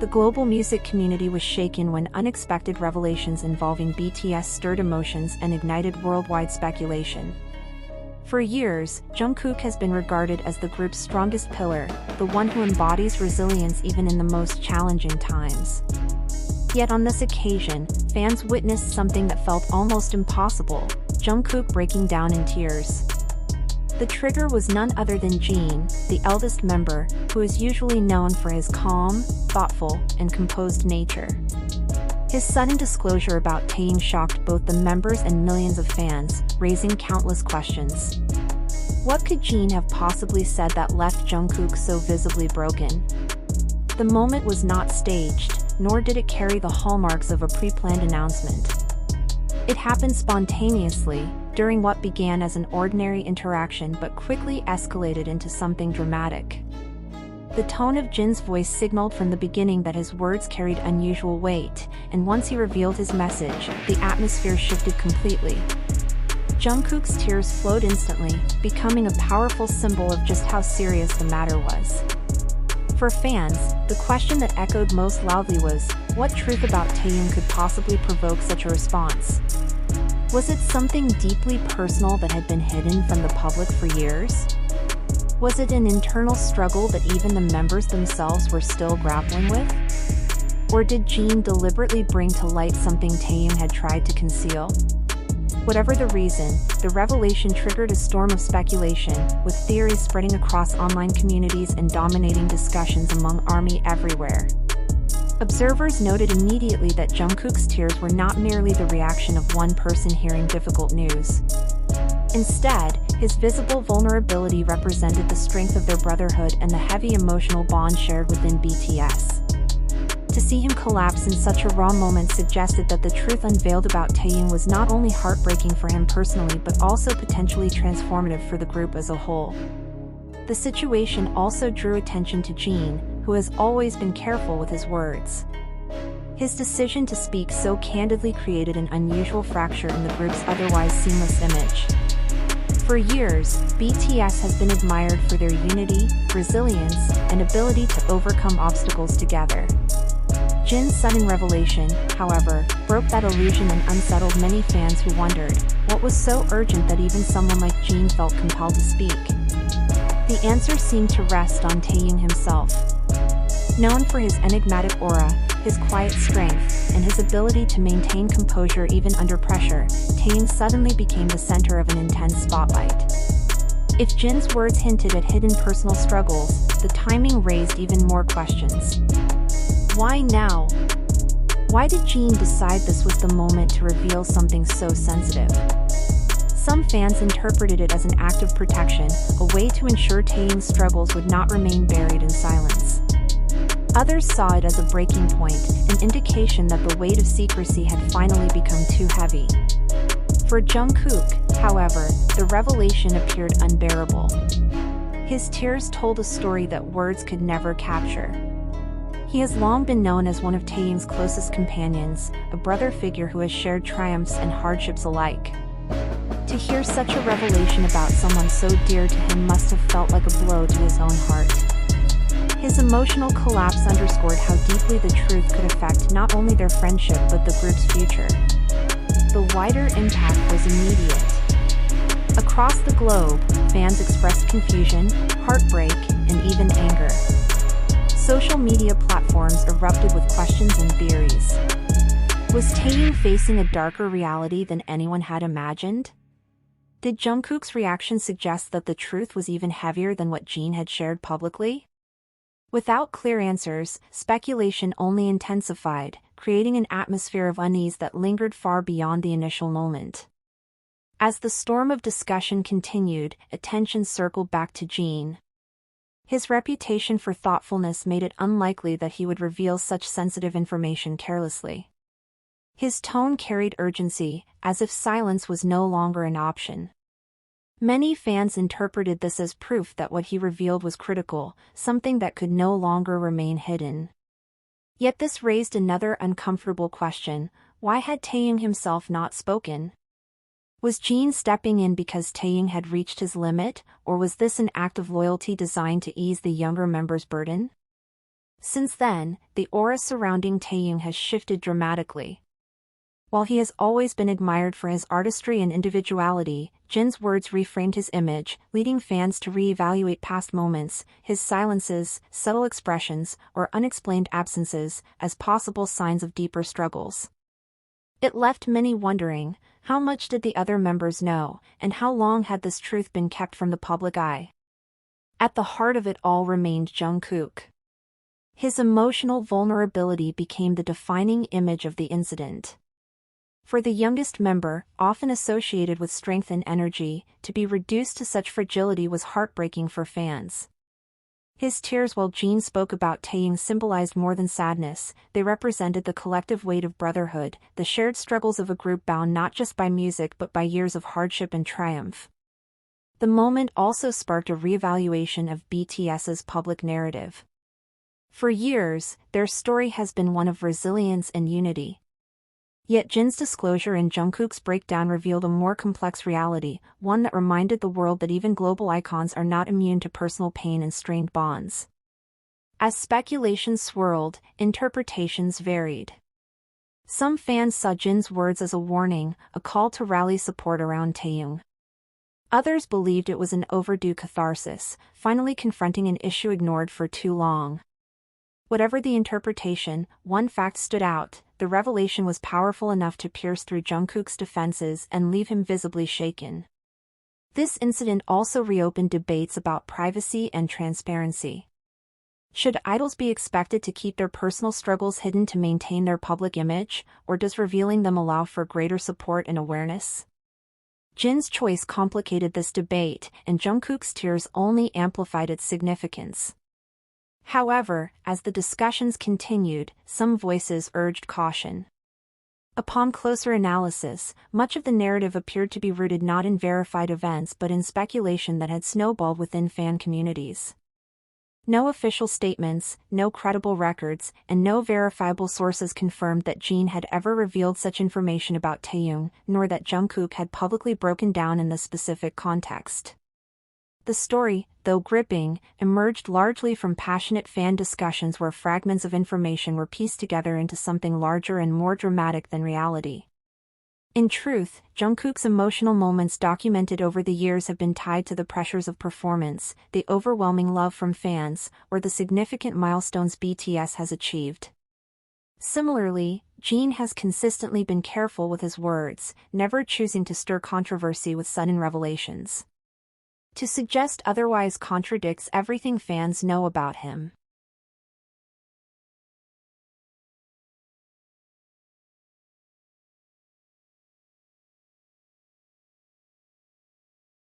The global music community was shaken when unexpected revelations involving BTS stirred emotions and ignited worldwide speculation. For years, Jungkook has been regarded as the group's strongest pillar, the one who embodies resilience even in the most challenging times. Yet on this occasion, fans witnessed something that felt almost impossible: Jungkook breaking down in tears. The trigger was none other than Jin, the eldest member, who is usually known for his calm, thoughtful, and composed nature. His sudden disclosure about Taehyung shocked both the members and millions of fans, raising countless questions. What could Jin have possibly said that left Jungkook so visibly broken? The moment was not staged, nor did it carry the hallmarks of a pre-planned announcement. It happened spontaneously, during what began as an ordinary interaction but quickly escalated into something dramatic. The tone of Jin's voice signaled from the beginning that his words carried unusual weight, and once he revealed his message, the atmosphere shifted completely. Jungkook's tears flowed instantly, becoming a powerful symbol of just how serious the matter was. For fans, the question that echoed most loudly was, what truth about Taehyung could possibly provoke such a response? Was it something deeply personal that had been hidden from the public for years? Was it an internal struggle that even the members themselves were still grappling with? Or did Jin deliberately bring to light something Taehyung had tried to conceal? Whatever the reason, the revelation triggered a storm of speculation, with theories spreading across online communities and dominating discussions among ARMY everywhere. Observers noted immediately that Jungkook's tears were not merely the reaction of one person hearing difficult news. Instead, his visible vulnerability represented the strength of their brotherhood and the heavy emotional bond shared within BTS. To see him collapse in such a raw moment suggested that the truth unveiled about Taehyung was not only heartbreaking for him personally but also potentially transformative for the group as a whole. The situation also drew attention to Jin, who has always been careful with his words. His decision to speak so candidly created an unusual fracture in the group's otherwise seamless image. For years, BTS has been admired for their unity, resilience, and ability to overcome obstacles together. Jin's sudden revelation, however, broke that illusion and unsettled many fans who wondered, what was so urgent that even someone like Jin felt compelled to speak? The answer seemed to rest on Taehyung himself. Known for his enigmatic aura, his quiet strength, and his ability to maintain composure even under pressure, Taehyung suddenly became the center of an intense spotlight. If Jin's words hinted at hidden personal struggles, the timing raised even more questions. Why now? Why did Jin decide this was the moment to reveal something so sensitive? Some fans interpreted it as an act of protection, a way to ensure Taehyung's struggles would not remain buried in silence. Others saw it as a breaking point, an indication that the weight of secrecy had finally become too heavy. For Jungkook, however, the revelation appeared unbearable. His tears told a story that words could never capture. He has long been known as one of Taehyung's closest companions, a brother figure who has shared triumphs and hardships alike. To hear such a revelation about someone so dear to him must have felt like a blow to his own heart. His emotional collapse underscored how deeply the truth could affect not only their friendship but the group's future. The wider impact was immediate. Across the globe, fans expressed confusion, heartbreak, and even anger. Social media platforms erupted with questions and theories. Was Taehyung facing a darker reality than anyone had imagined? Did Jungkook's reaction suggest that the truth was even heavier than what Jin had shared publicly? Without clear answers, speculation only intensified, creating an atmosphere of unease that lingered far beyond the initial moment. As the storm of discussion continued, attention circled back to Jin. His reputation for thoughtfulness made it unlikely that he would reveal such sensitive information carelessly. His tone carried urgency, as if silence was no longer an option. Many fans interpreted this as proof that what he revealed was critical, something that could no longer remain hidden. Yet this raised another uncomfortable question: why had Taehyung himself not spoken? Was Jin stepping in because Taehyung had reached his limit, or was this an act of loyalty designed to ease the younger member's burden? Since then, the aura surrounding Taehyung has shifted dramatically. While he has always been admired for his artistry and individuality, Jin's words reframed his image, leading fans to re-evaluate past moments, his silences, subtle expressions, or unexplained absences, as possible signs of deeper struggles. It left many wondering, how much did the other members know, and how long had this truth been kept from the public eye? At the heart of it all remained Jungkook. His emotional vulnerability became the defining image of the incident. For the youngest member, often associated with strength and energy, to be reduced to such fragility was heartbreaking for fans. His tears while Jin spoke about Taehyung symbolized more than sadness, they represented the collective weight of brotherhood, the shared struggles of a group bound not just by music but by years of hardship and triumph. The moment also sparked a reevaluation of BTS's public narrative. For years, their story has been one of resilience and unity. Yet Jin's disclosure and Jungkook's breakdown revealed a more complex reality, one that reminded the world that even global icons are not immune to personal pain and strained bonds. As speculation swirled, interpretations varied. Some fans saw Jin's words as a warning, a call to rally support around Taehyung. Others believed it was an overdue catharsis, finally confronting an issue ignored for too long. Whatever the interpretation, one fact stood out: the revelation was powerful enough to pierce through Jungkook's defenses and leave him visibly shaken. This incident also reopened debates about privacy and transparency. Should idols be expected to keep their personal struggles hidden to maintain their public image, or does revealing them allow for greater support and awareness? Jin's choice complicated this debate, and Jungkook's tears only amplified its significance. However, as the discussions continued, some voices urged caution. Upon closer analysis, much of the narrative appeared to be rooted not in verified events but in speculation that had snowballed within fan communities. No official statements, no credible records, and no verifiable sources confirmed that Jin had ever revealed such information about Taehyung, nor that Jungkook had publicly broken down in this specific context. The story, though gripping, emerged largely from passionate fan discussions where fragments of information were pieced together into something larger and more dramatic than reality. In truth, Jungkook's emotional moments documented over the years have been tied to the pressures of performance, the overwhelming love from fans, or the significant milestones BTS has achieved. Similarly, Jin has consistently been careful with his words, never choosing to stir controversy with sudden revelations. To suggest otherwise contradicts everything fans know about him.